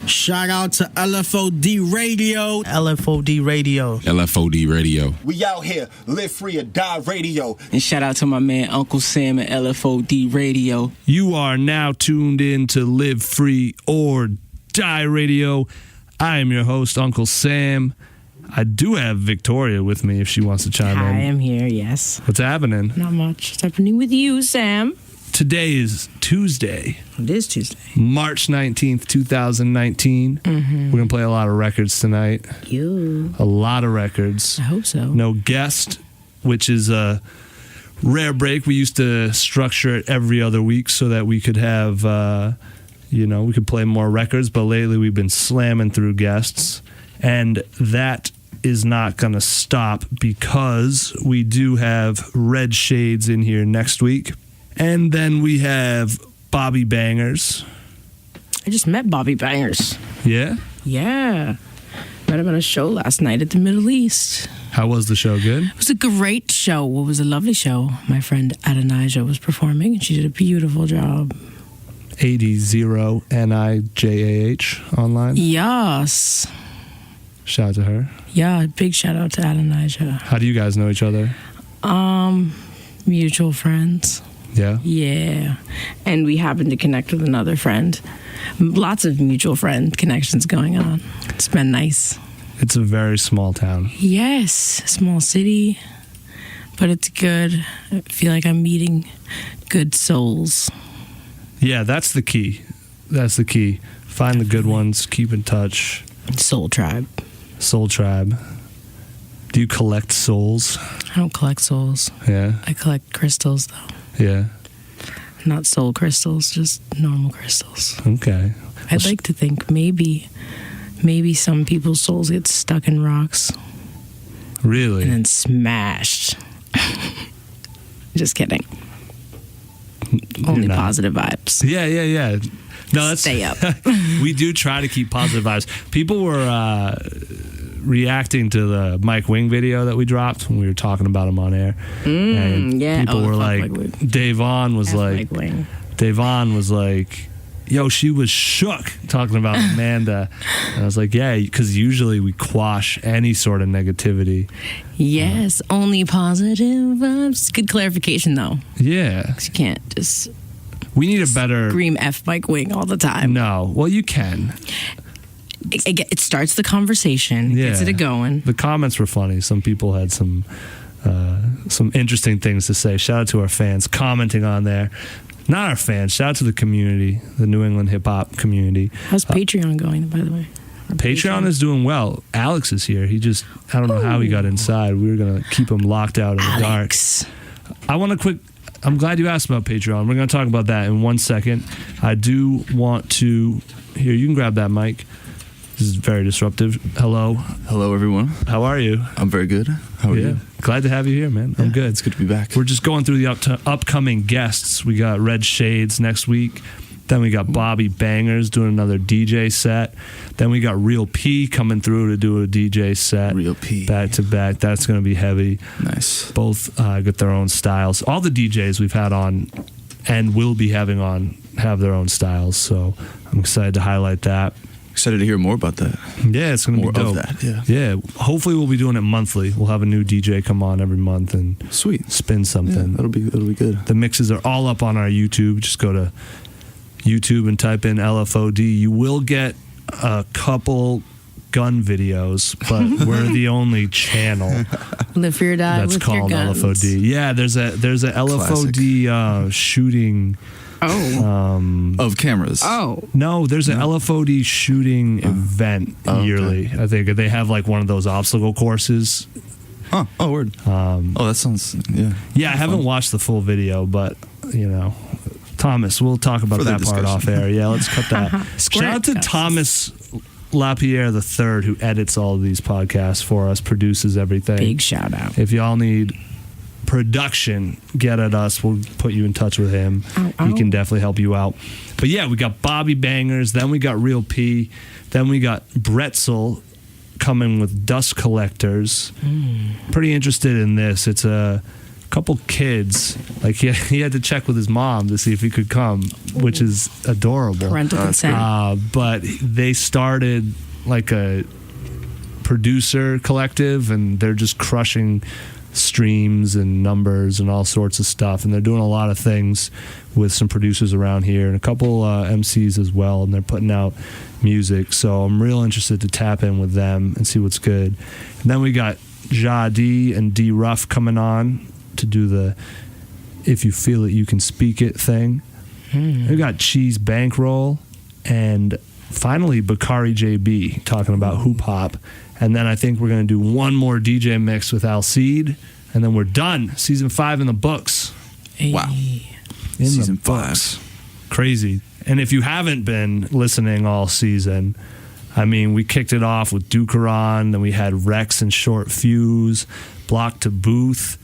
Shout out to LFOD Radio. LFOD Radio. LFOD Radio. We out here, live free or die radio. And shout out to my man Uncle Sam at LFOD Radio. You are now tuned in to Live Free or Die Radio. I am your host, Uncle Sam. I do have Victoria with me if she wants to chime in. I am here, yes. What's happening? Not much. What's happening with you, Sam? Today is Tuesday. It is Tuesday. March 19th, 2019. We're going to play a lot of records tonight. You. A lot of records. I hope so. No guest, which is a rare break. We used to structure it every other week so that we could have, we could play more records. But lately we've been slamming through guests. And that is not going to stop because we do have Red Shades in here next week. And then we have Bobby Bangers. I just met Bobby Bangers. Yeah? Yeah. Met him at a show last night at the Middle East. How was the show? Good? It was a great show. It was a lovely show. My friend Adonijah was performing, and she did a beautiful job. AD0NIJAH online? Yes. Shout out to her. Yeah, big shout out to Adonijah. How do you guys know each other? Mutual friends. Yeah? Yeah. And we happened to connect with another friend. Lots of mutual friend connections going on. It's been nice. It's a very small town. Yes. Small city. But it's good. I feel like I'm meeting good souls. Yeah, that's the key. That's the key. Find the good ones. Keep in touch. Soul Tribe. Soul Tribe. Do you collect souls? I don't collect souls. Yeah? I collect crystals, though. Yeah. Not soul crystals, just normal crystals. Okay. I'd like to think maybe some people's souls get stuck in rocks. Really? And then smashed. Just kidding. Only positive vibes. Yeah. No, that's stay up. We do try to keep positive vibes. People were reacting to the Mike Wing video that we dropped when we were talking about him on air. And people were like, Davon was like, yo, she was shook talking about Amanda. And I was like, yeah, because usually we quash any sort of negativity. Yes, only positive vibes. Good clarification, though. Yeah. You can't just... We need a better... Scream F Mike Wing all the time. No. Well, you can. It starts the conversation, gets it going. The comments were funny. Some people had some interesting things to say. Shout out to our fans commenting on there. Not our fans. Shout out to the community, the New England hip-hop community. How's Patreon going, by the way? Patreon is doing well. Alex is here. I don't know how he got inside. We were going to keep him locked out in the dark. I'm glad you asked about Patreon. We're going to talk about that in 1 second. I do want to... Here, you can grab that mic. This is very disruptive. Hello. Hello, everyone. How are you? I'm very good. How are you? Glad to have you here, man. I'm good. It's good to be back. We're just going through the upcoming guests. We got Red Shades next week. Then we got Bobby Bangers doing another DJ set. Then we got Real P coming through to do a DJ set. Real P. Back to back. That's going to be heavy. Nice. Both got their own styles. All the DJs we've had on and will be having on have their own styles. So I'm excited to highlight that. Excited to hear more about that. Yeah, it's going to be dope. More of that, yeah. Hopefully we'll be doing it monthly. We'll have a new DJ come on every month and spin something. Yeah, that'll be good. The mixes are all up on our YouTube. Just go to YouTube and type in LFOD. You will get a couple gun videos, but we're the only channel Live for your die that's with called your guns. LFOD. Yeah, there's a LFOD shooting. Of cameras. No, there's an LFOD shooting event yearly. Okay. I think they have like one of those obstacle courses. Huh. Oh, word. That sounds, Yeah, I haven't watched the full video, but, Thomas, we'll talk about that part off air. Yeah, let's cut that. Shout out to Thomas LaPierre III, who edits all of these podcasts for us, produces everything. Big shout out. If y'all need production, get at us. We'll put you in touch with him. He can definitely help you out. But yeah, we got Bobby Bangers, then we got Real P, then we got Bretzel coming with Dust Collectors. Pretty interested in this. It's a couple kids. Like he had to check with his mom to see if he could come, which is adorable. Parental consent. But they started like a producer collective, and they're just crushing streams and numbers and all sorts of stuff, and they're doing a lot of things with some producers around here and a couple MCs as well, and they're putting out music, so I'm real interested to tap in with them and see what's good. And then we got Ja D and D Ruff coming on to do the If You Feel It You Can Speak It thing. We got Cheese Bankroll, and finally Bakari JB talking about hoop hop. And then I think we're going to do one more DJ mix with Alcide, and then we're done. Season 5 in the books. Wow. In Season the books. Crazy. And if you haven't been listening all season, I mean, we kicked it off with Dukeron, then we had Rex and Short Fuse, Block to Booth,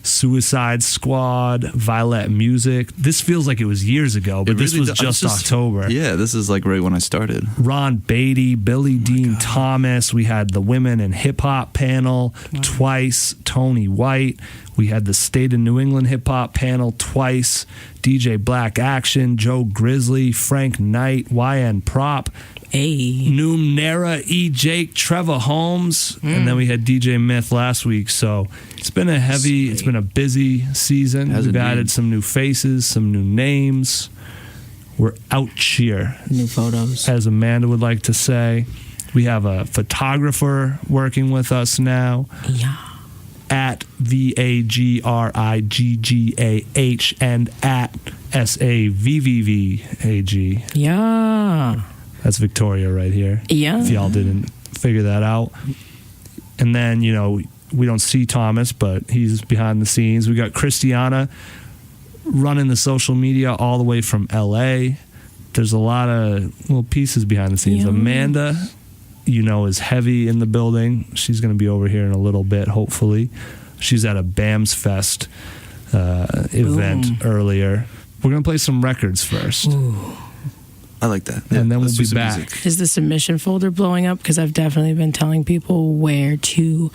Suicide Squad, Violet Music. This feels like it was years ago, but this was just October. Yeah, this is like right when I started. Ron Beatty, Billy Dean Thomas. We had the Women in Hip Hop panel twice. Tony White. We had the State of New England Hip Hop panel twice. DJ Black Action, Joe Grizzly, Frank Knight, YN Prop. Noom Nera, E. Jake, Trevor Holmes, and then we had DJ Myth last week. So it's been it's been a busy season. We've added some new faces, some new names. We're out here. New photos. As Amanda would like to say. We have a photographer working with us now. Yeah. At VAGRIGGAH and at SAVVVAG. Yeah. That's Victoria right here. Yeah. If y'all didn't figure that out. And then, you know, we don't see Thomas, but he's behind the scenes. We got Christiana running the social media all the way from LA. There's a lot of little pieces behind the scenes. Yeah. Amanda, you know, is heavy in the building. She's going to be over here in a little bit, hopefully. She's at a BAMS Fest event earlier. We're going to play some records first. Ooh. I like that. Yeah, and then we'll be back. Music. Is the submission folder blowing up? Because I've definitely been telling people where to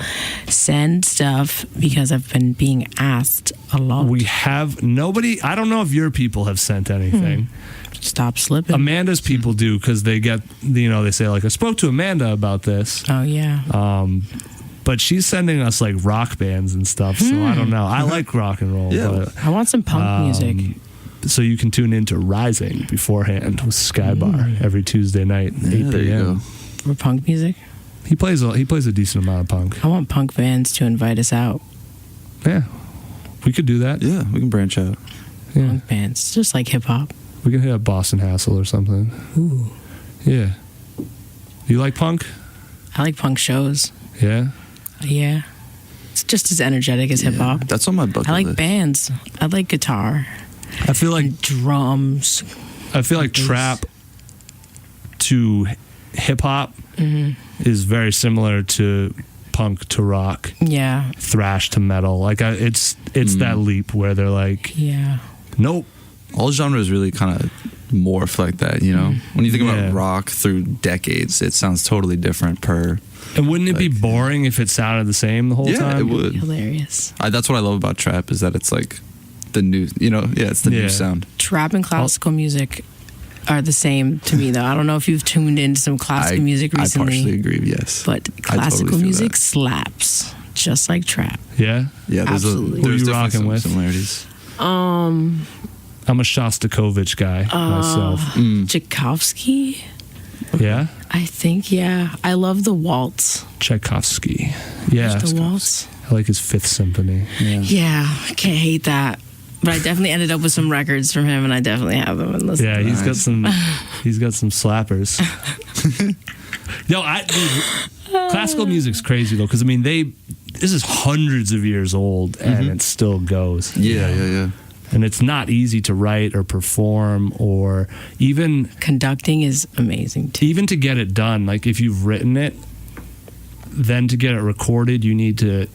send stuff because I've been being asked a lot. We have nobody. I don't know if your people have sent anything. Stop slipping. Amanda's people do, because they get, you know, they say like, I spoke to Amanda about this. Oh yeah. But she's sending us like rock bands and stuff. So I don't know. I like rock and roll. Yeah. But, I want some punk music. So you can tune into Rising beforehand with Skybar every Tuesday night, 8 There you p.m. go. For punk music. He plays a decent amount of punk. I want punk bands to invite us out. Yeah, we could do that. Yeah, we can branch out. Yeah, Punk bands, just like hip hop. we can hit up Boston Hassle or something. Ooh. Yeah. You like punk? I like punk shows. Yeah. Yeah. It's just as energetic as hip hop. That's on my bucket I like list. bands. I like guitar. I feel like Drums. trap to hip hop is very similar to punk to rock, Yeah. thrash to metal. Like it's that leap where they're like, Yeah. nope. All genres really kind of morph like that, you know? When you think Yeah. about rock through decades, it sounds totally different per... And wouldn't it be boring if it sounded the same the whole time? Yeah, it would. Hilarious. That's what I love about trap, is that it's like the new, you know, it's the new sound. Trap and classical music are the same to me, though. I don't know if you've tuned into some classical music recently. I partially agree, yes. But I classical totally feel music that. slaps, just like trap. Yeah. Yeah, there's Absolutely. Who are there's you definitely rocking some with? similarities. I'm a Shostakovich guy myself. Tchaikovsky? Yeah. I think, yeah. I love the waltz. Tchaikovsky. Yeah. The waltz. I like his Fifth Symphony. Yeah, I can't hate that. But I definitely ended up with some records from him, and I definitely have them. And listen Yeah, to he's them. got some. He's got some slappers. No, classical music's crazy though, because I mean, this is hundreds of years old, and it still goes. Yeah. And it's not easy to write or perform, or even Conducting is amazing, too. to get it done. Like if you've written it, then to get it recorded, you need to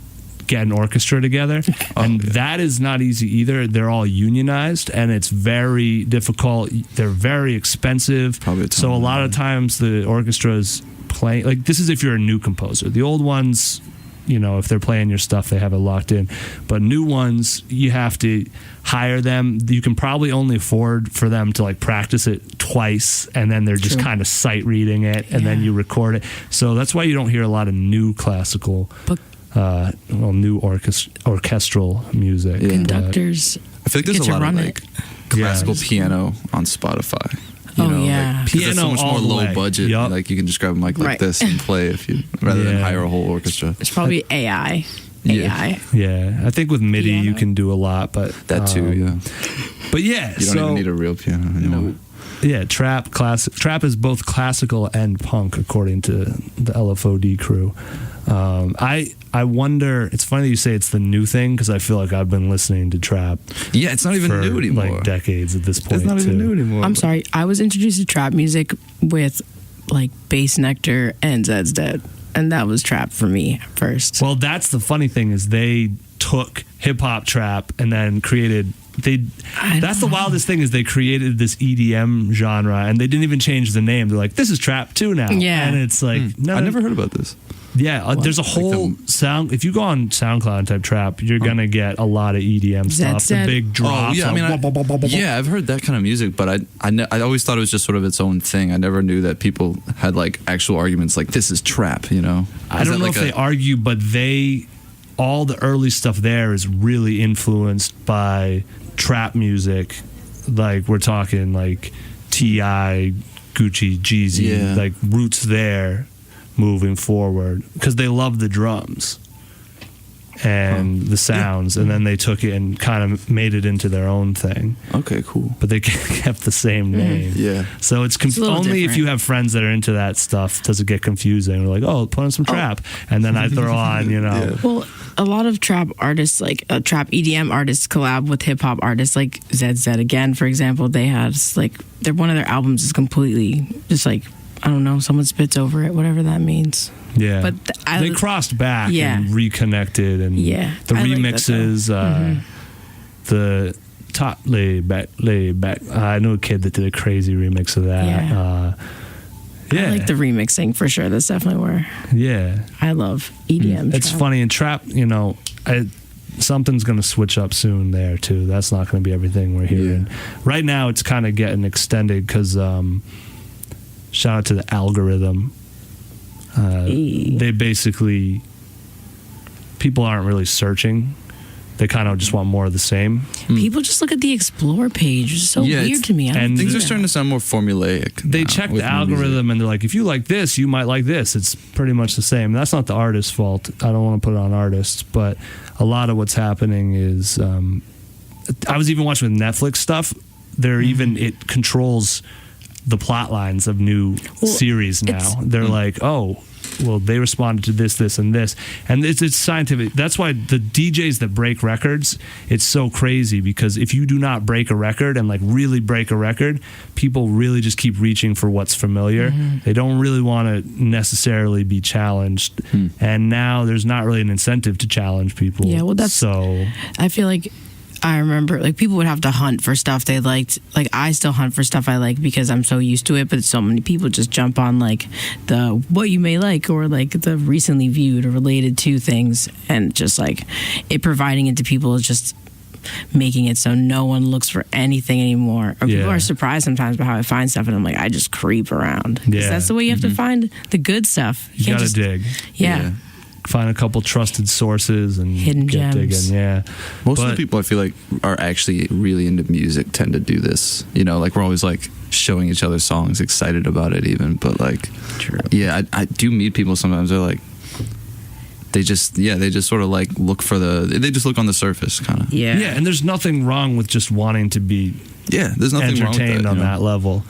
get an orchestra together, and that is not easy either. They're all unionized, and it's very difficult. They're very expensive. Probably a So a lot of times the orchestra is playing, like, this is if you're a new composer. The old ones, if they're playing your stuff, they have it locked in. But new ones, you have to hire them. You can probably only afford for them to like practice it twice, and then they're just kind of sight reading it, and then you record it. So that's why you don't hear a lot of new classical, new orchestral music. Yeah. Conductors. I feel like there's a lot of like classical piano on Spotify. Like, piano so much more low budget. Yep. Like you can just grab a mic like this and play rather than hire a whole orchestra. It's probably AI. Yeah, I think with MIDI you can do a lot, but that too. Yeah, but yeah, you don't even need a real piano anymore. Yeah, trap is both classical and punk, according to the LFOD crew. I wonder. It's funny you say it's the new thing, because I feel like I've been listening to trap. Yeah, it's not even new anymore. Like decades at this point. It's not even new anymore. I'm sorry. I was introduced to trap music with like Bass Nectar and Zed's Dead, and that was trap for me first. Well, that's the funny thing, is they took hip hop trap and then created. That's the wildest thing, is they created this EDM genre, and they didn't even change the name. They're like, this is trap too now. Yeah, and it's like, no, I never heard about this. Yeah, there's a whole sound. If you go on SoundCloud and type trap, you're gonna get a lot of EDM stuff. The big drops. Oh, yeah, I've heard that kind of music, but I always thought it was just sort of its own thing. I never knew that people had like actual arguments like this is trap. I don't know if they argue, but all the early stuff there is really influenced by trap music. Like we're talking like T.I., Gucci, Jeezy, like roots there. Moving forward, because they love the drums and the sounds, and then they took it and kind of made it into their own thing. Okay, cool. But they kept the same name. Yeah. So it's only if you have friends that are into that stuff does it get confusing. We're like, put on some trap, and then I throw on, Well, a lot of trap artists, like trap EDM artists, collab with hip hop artists, like ZZ again, for example. They had like one of their albums is completely just like, I don't know, someone spits over it, whatever that means. Yeah. But they crossed back and reconnected, and the remixes, the top lay back. I know a kid that did a crazy remix of that. I like the remixing for sure. That's definitely where I love EDM. It's funny, in trap, something's going to switch up soon there too. That's not going to be everything we're hearing. Right now it's kind of getting extended because shout out to the algorithm. They basically, people aren't really searching. They kind of just want more of the same. People just look at the Explore page. It's so weird to me. And things are starting to sound more formulaic. They check the algorithm and they're like, if you like this, you might like this. It's pretty much the same. That's not the artist's fault. I don't want to put it on artists, but a lot of what's happening is, I was even watching with Netflix stuff. It controls the plot lines of new series now. They're like, they responded to this, this, and this. And it's scientific. That's why the DJs that break records, it's so crazy, because if you do not break a record and like really break a record, people really just keep reaching for what's familiar. They don't really want to necessarily be challenged. And now there's not really an incentive to challenge people. Yeah, well, I feel like I remember like people would have to hunt for stuff they liked. Like I still hunt for stuff I like because I'm so used to it, but so many people just jump on like the what you may like or like the recently viewed or related to things, and just like it providing it to people is just making it so no one looks for anything anymore. Or people are surprised sometimes by how I find stuff, and I'm like, I just creep around. Because that's the way you have to find the good stuff. You gotta dig. Yeah. Find a couple trusted sources and hidden get gems. digging. Most of the people I feel like are actually really into music tend to do this. Like we're always like showing each other songs, excited about it even. But like, I do meet people sometimes. They're like, they just sort of like look for they just look on the surface kind of. Yeah, and there's nothing wrong with just wanting to be there's nothing wrong with that, on that level.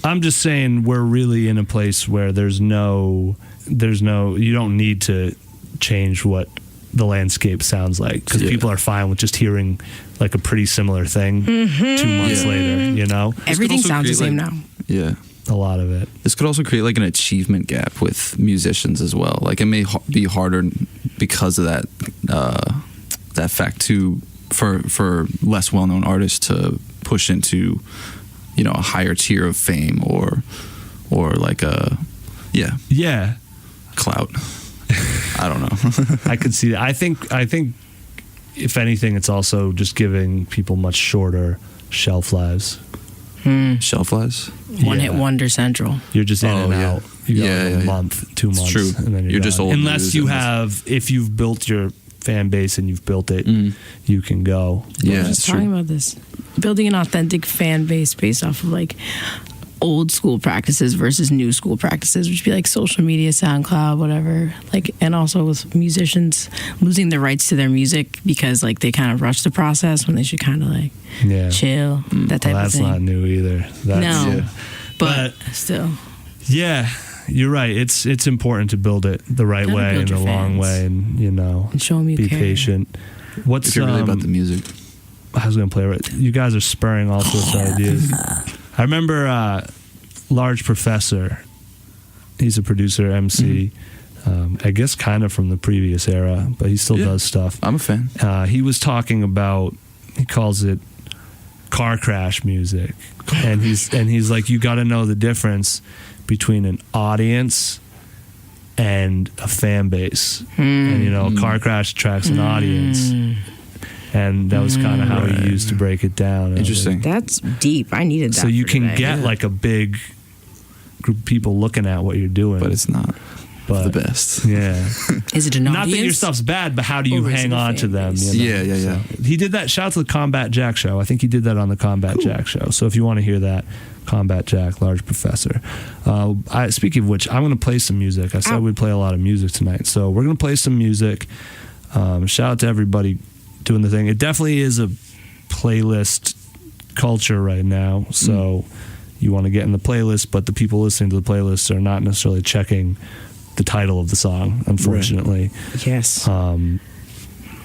I'm just saying we're really in a place where there's no you don't need to change what the landscape sounds like, because people are fine with just hearing like a pretty similar thing 2 months later, everything sounds the same now. A lot of it. This could also create like an achievement gap with musicians as well. Like it may be harder because of that fact too for less well-known artists to push into a higher tier of fame or like a clout. I don't know. I could see that. I think if anything, it's also just giving people much shorter shelf lives. Shelf lives? One hit wonder central. You're just in and yeah. out. You go a month, 2 months. True. And then You're just done. old Unless news you and have, if you've built your fan base and you've built it, you can go. Yeah, I was it's just talking true. about this. Building an authentic fan base based off of like old school practices versus new school practices, which would be like social media, SoundCloud, whatever. Like, and also with musicians losing the rights to their music because like they kind of rush the process when they should kind of like chill, that type of That's thing. not new either. No, but still. Yeah, you're right. It's important to build it the right Gotta way build and the your long fans. way, and And show 'em you be care. patient. What's If you're really about the music. I was gonna play it. You guys are spurring all sorts of ideas. I remember Large Professor. He's a producer, MC. I guess kind of from the previous era, but he still does stuff. I'm a fan. He was talking about, he calls it car crash music, and he's like, you got to know the difference between an audience and a fan base. And a car crash attracts an audience, and that was kind of how he used to break it down. And Interesting. That's deep. I needed that. so you for can today. get like a big group of people looking at what you're doing, But it's not the best. Yeah. Is it an Not audience? that your stuff's bad, but how do you Or is hang it a on fan to them? base? You know? Yeah. He did that. Shout out to the Combat Jack show. I think he did that on the Combat Jack show. So if you want to hear that, Combat Jack, Large Professor. Speaking of which, I'm going to play some music. I said we'd play a lot of music tonight. So we're going to play some music. Shout out to everybody doing the thing. It definitely is a playlist culture right now. So you want to get in the playlist, but the people listening to the playlists are not necessarily checking the title of the song, unfortunately. Yes.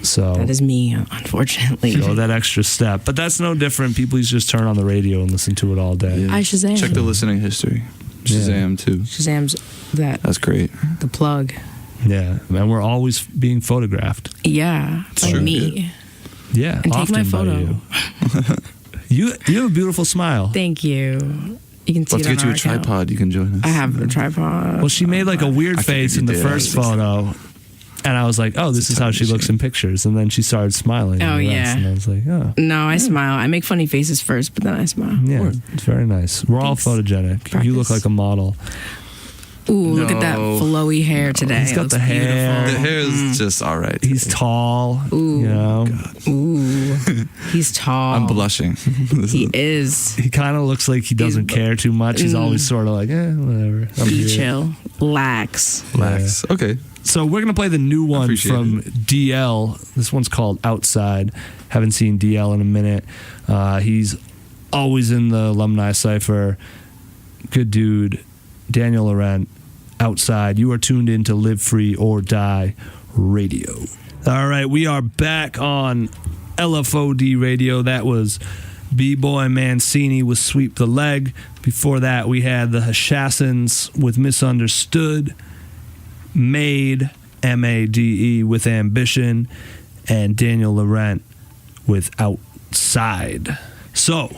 So that is me, unfortunately. go that extra step. But that's no different. People used to just turn on the radio and listen to it all day. Yeah. I Shazam. Check the listening history. Shazam too. Shazam's That's great. the plug. Yeah. And we're always being photographed. Yeah. Like true. me. Yeah. And take my often by photo. you have a beautiful smile. Thank you. You can see Let's it on get you our a account. tripod. You can join us. I have a tripod. Well, she made like a weird I face in figured the you did. first photo. And I was like, oh, this is how she looks in pictures. And then she started smiling. Oh, in the rest, yeah. And I was like, oh. No, I smile. I make funny faces first, but then I smile. Yeah, it's very nice. We're all Thanks. photogenic. You look Practice. like a model. Ooh, look at that No. flowy hair today. He's got It looks the hair. The beautiful. hair is just all right. He's tall. Ooh. You know, Ooh, he's tall. I'm blushing. He is. he kind of looks like he doesn't care too much. He's always sort of like, whatever. I'm Be here. chill. Lax. Lax. Okay. So we're gonna play the new one Appreciate from DL. This one's called Outside. Haven't seen DL in a minute. He's always in the alumni cipher. Good dude. Daniel Laurent. Outside. You are tuned in to Live Free or Die Radio. All right, we are back on LFOD Radio. That was B-Boy Mancini with Sweep the Leg. Before that, we had the Hashassins with Misunderstood. Made, M-A-D-E, with Ambition, and Daniel Laurent with Outside. So,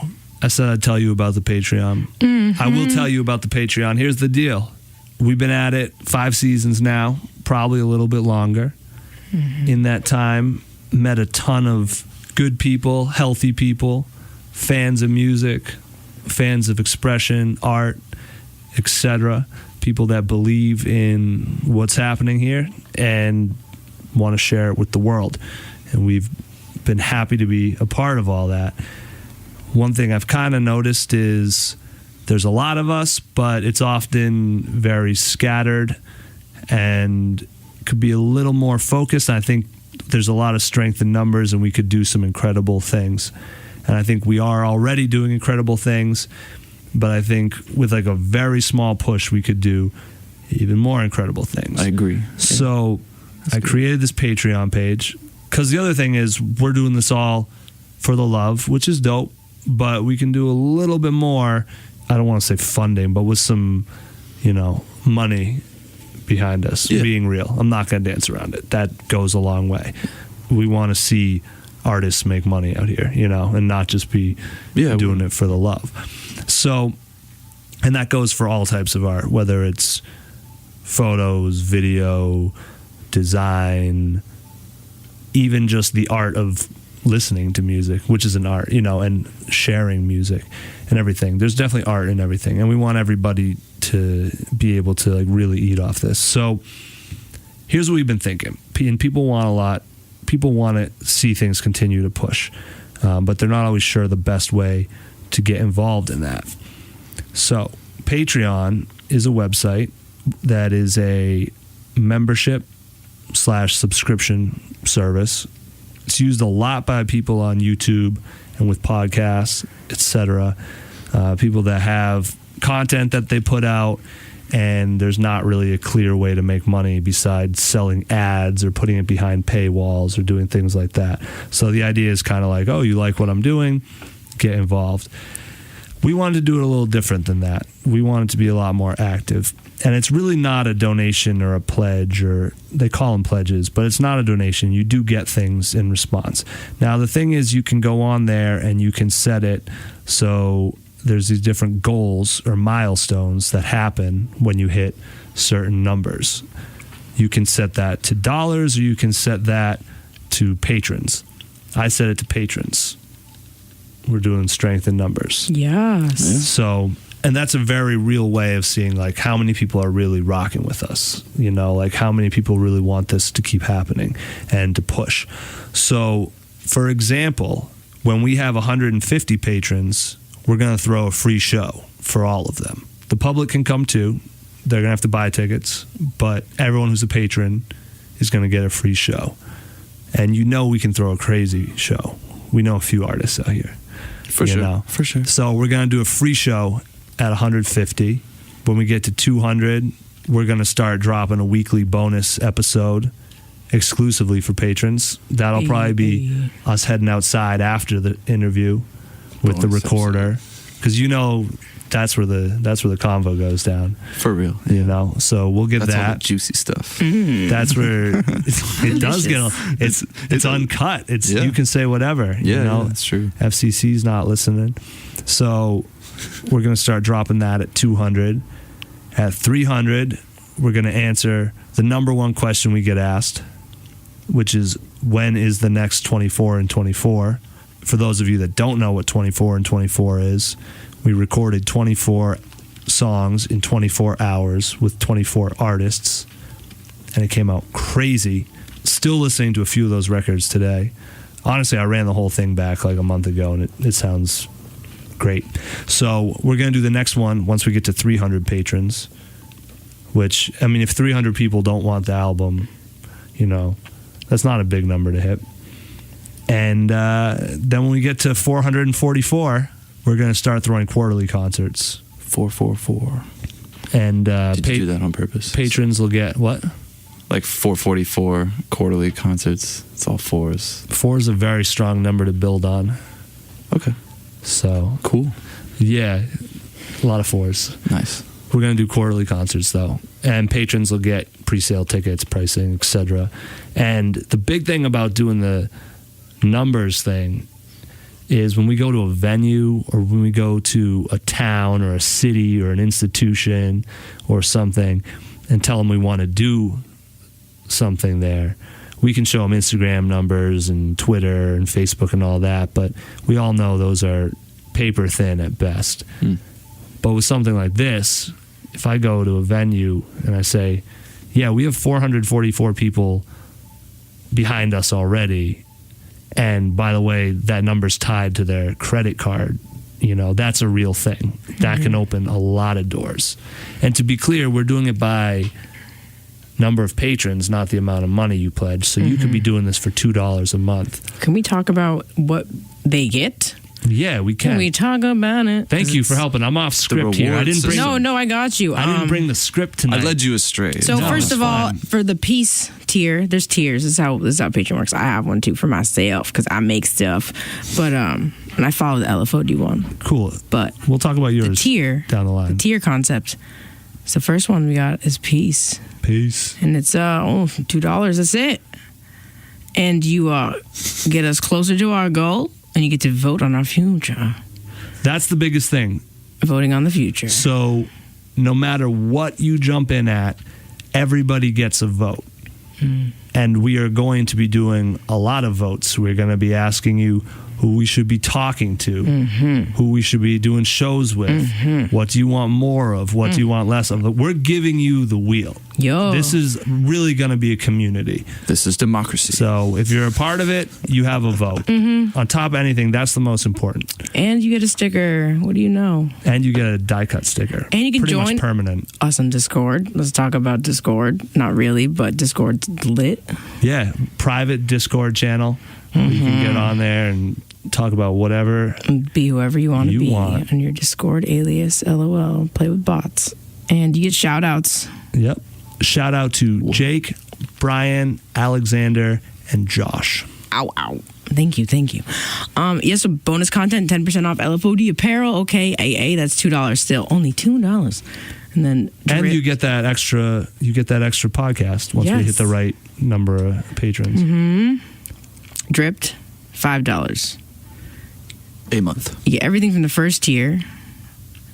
I said I'd tell you about the Patreon. I will tell you about the Patreon. Here's the deal. We've been at it 5 seasons now, probably a little bit longer. In that time, met a ton of good people, healthy people, fans of music, fans of expression, art, etc. People that believe in what's happening here and want to share it with the world. And we've been happy to be a part of all that. One thing I've kind of noticed is there's a lot of us, but it's often very scattered and could be a little more focused. I think there's a lot of strength in numbers and we could do some incredible things. And I think we are already doing incredible things. But I think with like a very small push, we could do even more incredible things. I agree. So I created this Patreon page because the other thing is we're doing this all for the love, which is dope, but we can do a little bit more. I don't want to say funding, but with some, money behind us, being real. I'm not going to dance around it. That goes a long way. We want to see artists make money out here, and not just be doing it for the love. So, and that goes for all types of art, whether it's photos, video, design, even just the art of listening to music, which is an art, and sharing music and everything. There's definitely art in everything, and we want everybody to be able to like really eat off this. So here's what we've been thinking, and people want a lot. People want to see things continue to push, but they're not always sure the best way to get involved in that. So Patreon is a website that is a membership / subscription service. It's used a lot by people on YouTube and with podcasts, etc. People that have content that they put out, and there's not really a clear way to make money besides selling ads or putting it behind paywalls or doing things like that. So the idea is kind of like, oh, you like what I'm doing? Get involved. We wanted to do it a little different than that. We wanted to be a lot more active. And it's really not a donation or a pledge, or they call them pledges, but it's not a donation. You do get things in response. Now, the thing is, you can go on there and you can set it so there's these different goals or milestones that happen when you hit certain numbers. You can set that to dollars, or you can set that to patrons. I set it to patrons. We're doing strength in numbers. Yes. So, and that's a very real way of seeing like how many people are really rocking with us, like how many people really want this to keep happening and to push. So, for example, when we have 150 patrons, we're going to throw a free show for all of them. The public can come too. They're going to have to buy tickets, but everyone who's a patron is going to get a free show. And we can throw a crazy show. We know a few artists out here. For sure. So we're going to do a free show at 150. When we get to 200, we're going to start dropping a weekly bonus episode exclusively for patrons. That'll probably be us heading outside after the interview with the recorder, because that's where the convo goes down. For real. So we'll get that's that all the juicy stuff. That's where it does get. It's uncut. You can say whatever. Yeah, that's true. FCC's not listening, so we're gonna start dropping that at 200. At 300, we're gonna answer the number one question we get asked, which is, when is the next 24 and 24? For those of you that don't know what 24 and 24 is, we recorded 24 songs in 24 hours with 24 artists, and it came out crazy. Still listening to a few of those records today. Honestly, I ran the whole thing back like a month ago, and it sounds great. So we're going to do the next one once we get to 300 patrons, which, I mean, if 300 people don't want the album, that's not a big number to hit. And then when we get to 444, we're going to start throwing quarterly concerts. 444. And did you do that on purpose? Patrons will get what? Like 444 quarterly concerts. It's all fours. 4 is a very strong number to build on. Okay. So cool. Yeah, a lot of 4s. Nice. We're going to do quarterly concerts though, and patrons will get pre-sale tickets, pricing, etc. And the big thing about doing the numbers thing is when we go to a venue, or when we go to a town or a city or an institution or something and tell them we want to do something there, we can show them Instagram numbers and Twitter and Facebook and all that, but we all know those are paper thin at best. But with something like this, if I go to a venue and I say, yeah, we have 444 people behind us already, and by the way, that number's tied to their credit card, that's a real thing. That can open a lot of doors. And to be clear, we're doing it by number of patrons, not the amount of money you pledge. So you could be doing this for $2 a month. Can we talk about what they get? Yeah, we can. Can we talk about it? Thank you for helping. I'm off script here. I didn't bring. No, I got you. I didn't bring the script tonight. I led you astray. So first of all, for the peace tier, there's tiers. This is how Patreon works. I have one too for myself because I make stuff, but and I follow the LFOD one. Cool. But we'll talk about yours. The tier down the line. The tier concept. So the first one we got is peace. Peace. And it's $2. That's it. And you get us closer to our goal, and you get to vote on our future. That's the biggest thing. Voting on the future. So no matter what you jump in at, everybody gets a vote. And we are going to be doing a lot of votes. We're going to be asking you who we should be talking to, who we should be doing shows with, what do you want more of, what do you want less of. We're giving you the wheel. Yo. This is really going to be a community. This is democracy. So if you're a part of it, you have a vote. On top of anything, that's the most important. And you get a sticker. What do you know? And you get a die cut sticker. And you can Pretty join much permanent. us on Discord. Let's talk about Discord. Not really, but Discord's lit. Yeah, private Discord channel. You can get on there and talk about whatever. Be whoever you want to be want. on your Discord alias, LOL. Play with bots. And you get shout outs. Yep. Shout out to Jake, Brian, Alexander, and Josh. Ow, ow. Thank you. Yes, so bonus content, 10% off LFOD apparel. Okay, AA, that's $2 still. Only $2. And then And you get that extra podcast once we hit the right number of patrons. Dripped, $5. A month. You get everything from the first tier.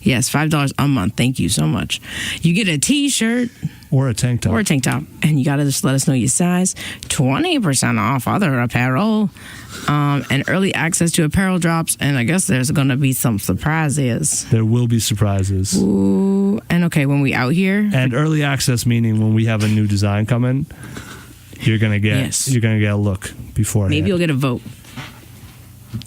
Yes, $5 a month. Thank you so much. You get a t-shirt Or a tank top. and you gotta just let us know your size. 20% off other apparel, and early access to apparel drops. And I guess there's gonna be some surprises. There will be surprises. Ooh, and okay, when we out here, And early access meaning when we have a new design coming, you're gonna get a look beforehand. maybe you'll get a vote.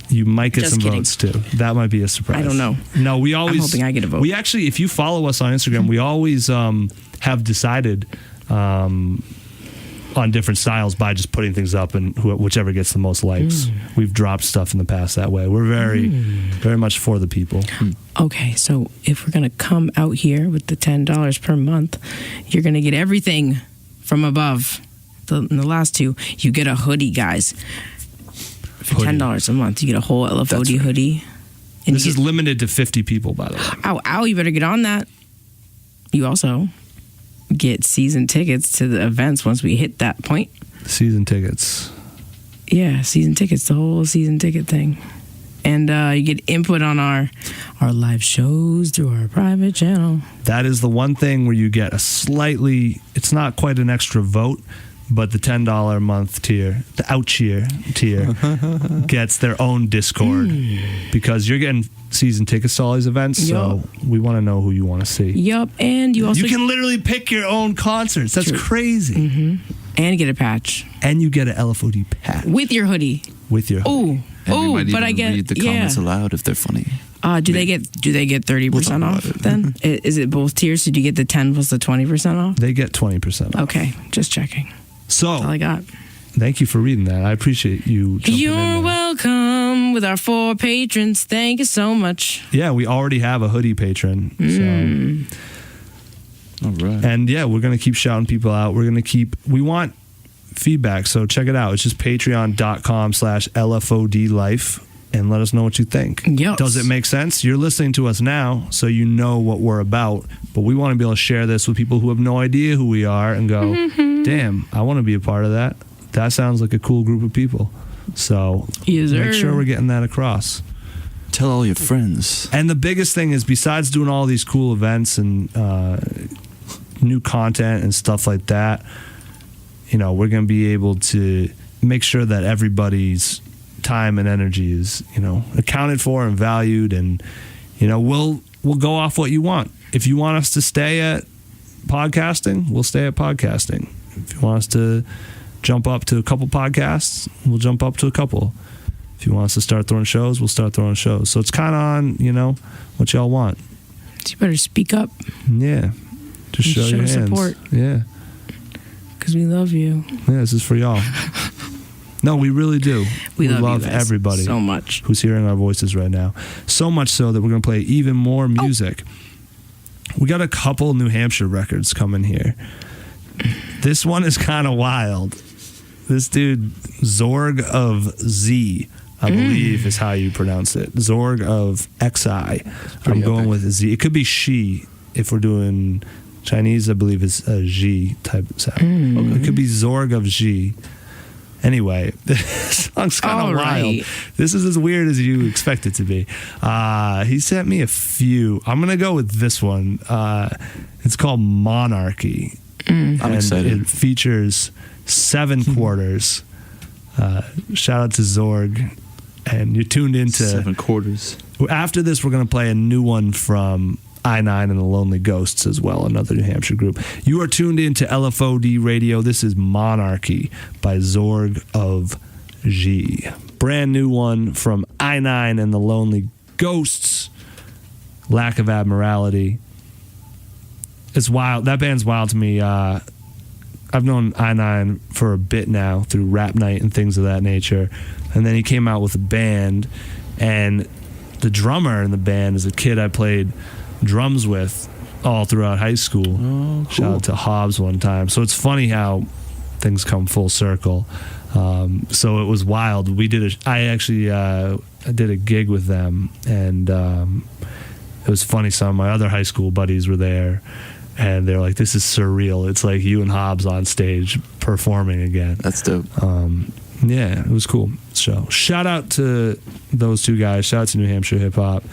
You might get Just some kidding. votes too. That might be a surprise. I don't know. No, we always. I'm hoping I get a vote. We actually, if you follow us on Instagram, we always have decided on different styles by just putting things up and whichever gets the most likes. We've dropped stuff in the past that way. We're very much for the people. Okay, so if we're gonna come out here with the $10 per month, you're gonna get everything from above. In the last two, you get a hoodie, guys. For $10 a month, you get a whole LFOD hoodie. And This is limited to 50 people, by the way. Ow, you better get on that. You also get season tickets to the events once we hit that point. Season tickets. Yeah, season tickets, the whole season ticket thing. And you get input on our live shows through our private channel. That is the one thing where you get a slightly, it's not quite an extra vote, but the $10 a month tier, the out tier, gets their own Discord because you're getting season tickets to all these events. So we want to know who you want to see. Yup, and you also You can literally pick your own concerts. That's crazy. and get a patch And you get an LFOD patch with your hoodie. with your. Ooh, And we might but even I get read the comments aloud if they're funny. Do they get 30% off then? Is it both tiers? Did you get the 10 plus the 20% off? They get 20% off. Okay, just checking. So That's all I got. thank you for reading that. I appreciate you. jumping in You're there. welcome with our 4 patrons. Thank you so much. Yeah, we already have a hoodie patron. All right. And yeah, we're going to keep shouting people out. We want feedback. So check it out. It's just patreon.com/LFODlife and let us know what you think. Yes. Does it make sense? You're listening to us now, so you know what we're about. But we want to be able to share this with people who have no idea who we are and go, damn, I want to be a part of that. That sounds like a cool group of people. So Yes, make sir. sure we're getting that across. Tell all your friends. And the biggest thing is, besides doing all these cool events and new content and stuff like that, you know, we're going to be able to make sure that everybody's time and energy is, you know, accounted for and valued. And, you know, we'll go off what you want. If you want us to stay at podcasting, we'll stay at podcasting. If you want us to jump up to a couple podcasts, we'll jump up to a couple. If you want us to start throwing shows, we'll start throwing shows. So it's kind of on, you know, what y'all want. So you better speak up Yeah. Just show your hands. support. Yeah. because we love you. Yeah, this is for y'all. No, we really do. We love you guys everybody so much. who's hearing our voices right now. So much so that we're going to play even more music. We got a couple New Hampshire records coming here. This one is kind of wild. This dude, Zorg of Z, I believe is how you pronounce it. Zorg of XI. I'm going with Z. It could be she if we're doing Chinese. I believe it's a G type sound. It could be Zorg of G. Anyway, this song's kind of wild. This is as weird as you expect it to be. He sent me a few. I'm going to go with this one. It's called Monarchy. I'm excited. It features 7 quarters. Shout out to Zorg. And you're tuned into 7 quarters. After this, we're going to play a new one from I-9 and the Lonely Ghosts as well, another New Hampshire group. You are tuned into LFOD Radio. This is Monarchy by Zorg of G. Brand new one from I-9 and the Lonely Ghosts. Lack of Abnormality. It's wild. That band's wild to me. I've known I-9 for a bit now through Rap Night and things of that nature. And then he came out with a band, and the drummer in the band is a kid I played drums with all throughout high school. Oh, cool. Shout out to Hobbs one time. So it's funny how things come full circle. So it was wild. I did a gig with them, and it was funny. Some of my other high school buddies were there, and they're like, "This is surreal. It's like you and Hobbs on stage performing again." That's dope. Yeah, it was cool. So shout out to those 2 guys. Shout out to New Hampshire Hip Hop.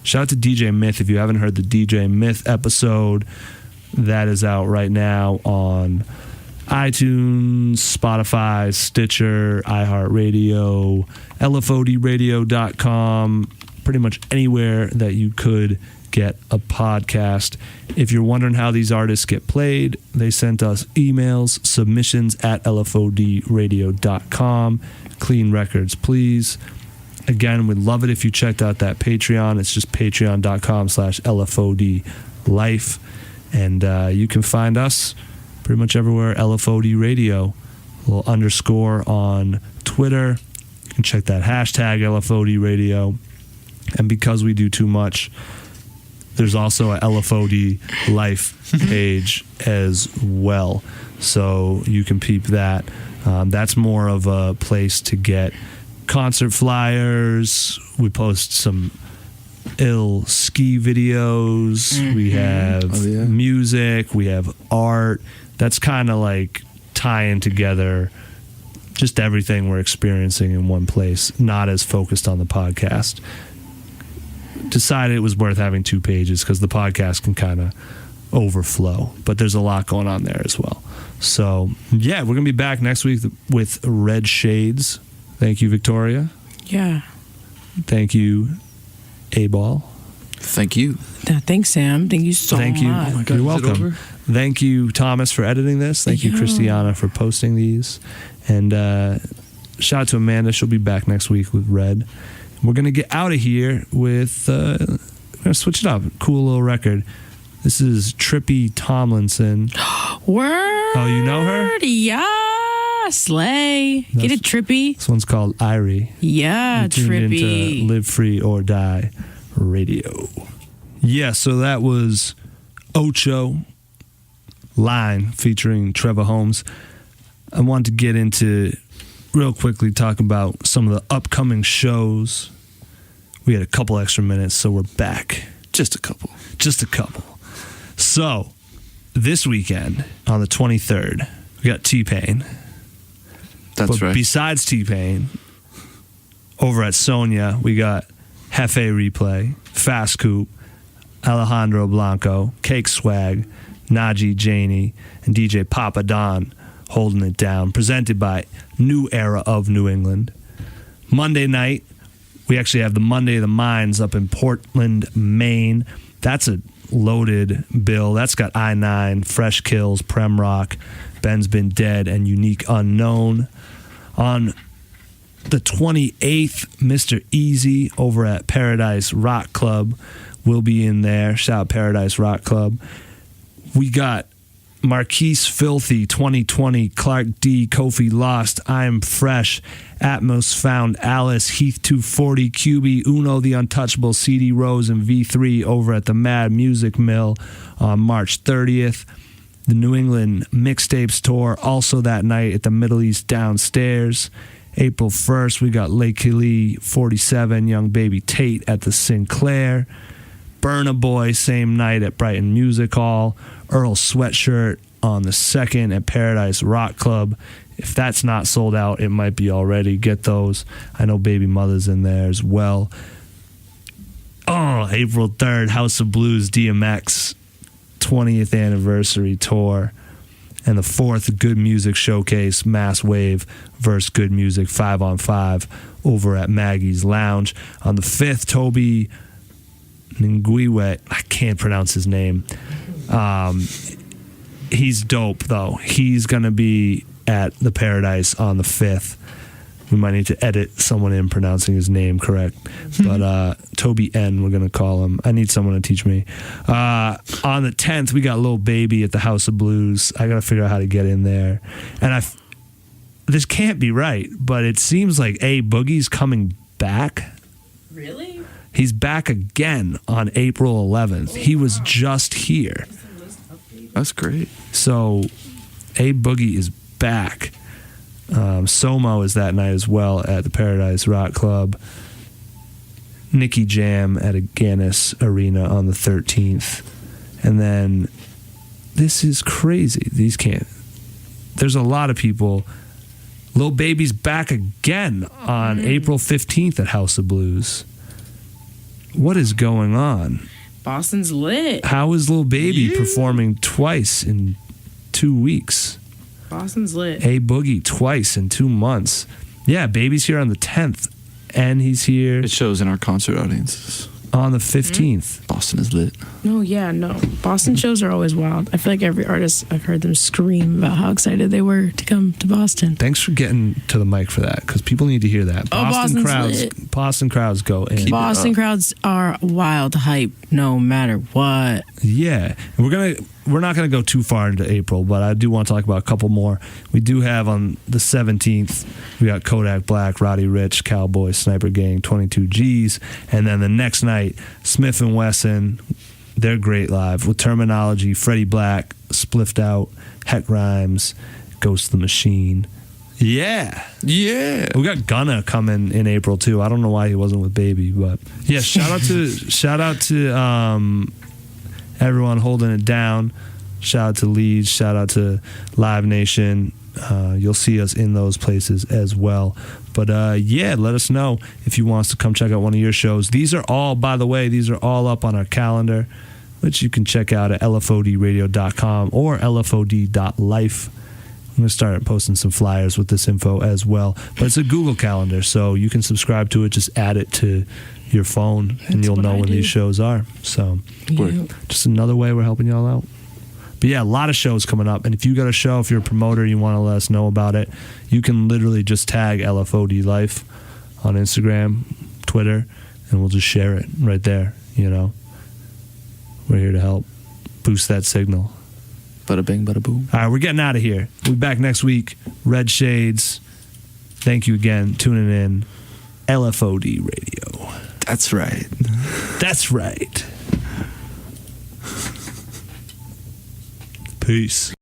Shout out to DJ Myth. If you haven't heard the DJ Myth episode, that is out right now on iTunes, Spotify, Stitcher, iHeartRadio, LFODradio.com, pretty much anywhere that you could get a podcast. If you're wondering how these artists get played, they sent us emails, submissions at LFODradio.com. Clean records, please. Again, we'd love it if you checked out that Patreon. It's just patreon.com/LFODlife. And you can find us pretty much everywhere, LFOD Radio. We'll underscore on Twitter. You can check that hashtag LFOD Radio. And because we do too much, there's also a LFOD Life page as well. So you can peep that. That's more of a place to get concert flyers. We post some ill ski videos. We have music. We have art. That's kind of like tying together just everything we're experiencing in one place, not as focused on the podcast. Decided it was worth having 2 pages because the podcast can kind of overflow, but there's a lot going on there as well. So yeah, we're gonna be back next week with Red Shades. Thank you, Victoria. Yeah. Thank you, A-Ball. Thank you. Thanks, Sam. Thank you so Thank you. much. Oh my God, You're is it welcome. over? Thank you, Thomas, for editing this. Thank you, Yeah. Christiana, for posting these. And shout out to Amanda. She'll be back next week with Red. We're going to get out of here with, we're going to switch it up. Cool little record. This is Trippy Tomlinson. Word. Oh, you know her? Yeah. Slay. Get it, Trippy. This one's called Irie. Yeah, You're tuned Trippy. into Live Free or Die Radio. Yeah, so that was Ocho Line featuring Trevor Holmes. I wanted to get into real quickly, talk about some of the upcoming shows. We had a couple extra minutes, so we're back. Just a couple. So this weekend on the 23rd, we got T-Pain. That's But right. besides T-Pain, over at Sonia, we got Hefe Replay, Fast Coupe, Alejandro Blanco, Cake Swag, Najee Janey, and DJ Papa Don holding it down, presented by New Era of New England. Monday night, we actually have the Monday of the Minds up in Portland, Maine. That's a loaded bill. That's got I-9, Fresh Kills, Prem Rock, Ben's Been Dead, and Unique Unknown. On the 28th, Mr. Easy over at Paradise Rock Club will be in there. Shout out Paradise Rock Club. We got Marquise Filthy, 2020, Clark D, Kofi Lost, I Am Fresh, Atmos Found, Alice, Heath 240, QB, Uno the Untouchable, CD Rose, and V3 over at the Mad Music Mill on March 30th. The New England Mixtapes Tour, also that night at the Middle East Downstairs. April 1st, we got Lake Killy 47, Young Baby Tate at the Sinclair. Burna Boy, same night at Brighton Music Hall. Earl Sweatshirt on the 2nd at Paradise Rock Club. If that's not sold out, it might be already. Get those. I know Baby Mother's in there as well. Oh, April 3rd, House of Blues DMX 20th anniversary tour. And the 4th, Good Music Showcase, Mass Wave versus Good Music 5-on-5 over at Maggie's Lounge. On the 5th, Toby Nguiwet, I can't pronounce his name. He's dope, though. He's going to be at the Paradise on the 5th. We might need to edit someone in pronouncing his name correct. But Toby N, we're going to call him. I need someone to teach me. On the 10th, we got Lil Baby at the House of Blues. I got to figure out how to get in there. And this can't be right, but it seems like A Boogie's coming back. Really? He's back again on April 11th. He was just here. That's great. So A Boogie is back. Somo is that night as well at the Paradise Rock Club. Nicky Jam at Aganis Arena on the 13th. And then this is crazy. There's a lot of people. Lil Baby's back again on April 15th at House of Blues. What is going on? Boston's lit. How is Lil Baby performing twice in 2 weeks? Boston's lit. A Boogie twice in 2 months. Yeah, Baby's here on the 10th, and he's here It shows in our concert audiences. on the 15th. Boston is lit. No, yeah, no. Boston shows are always wild. I feel like every artist, I've heard them scream about how excited they were to come to Boston. Thanks for getting to the mic for that, because people need to hear that. Boston's lit. Boston crowds go in. Boston crowds are wild hype no matter what. Yeah, and we're not gonna go too far into April, but I do want to talk about a couple more. We do have on the 17th, we got Kodak Black, Roddy Ricch, Cowboy, Sniper Gang, 22 G's, and then the next night, Smith & Wesson. They're great live with Terminology, Freddie Black, Spliffed Out, Heck Rhymes, Ghost the Machine. Yeah. We got Gunna coming in April too. I don't know why he wasn't with Baby, but yeah, shout out to everyone holding it down. Shout out to Leeds, shout out to Live Nation. You'll see us in those places as well. But yeah, let us know if you want us to come check out one of your shows. These are all, by the way, up on our calendar, which you can check out at LFODradio.com or LFOD.life. I'm going to start posting some flyers with this info as well. But it's a Google Calendar, so you can subscribe to it. Just add it to your phone, and you'll know when these shows are. So just another way we're helping y'all out. But yeah, a lot of shows coming up. And if you got a show, if you're a promoter, you want to let us know about it, you can literally just tag LFOD Life on Instagram, Twitter, and we'll just share it right there, you know. We're here to help boost that signal. Bada bing, bada boom. All right, we're getting out of here. We'll be back next week. Red Shades. Thank you again tuning in. LFOD Radio. That's right. That's right. Peace.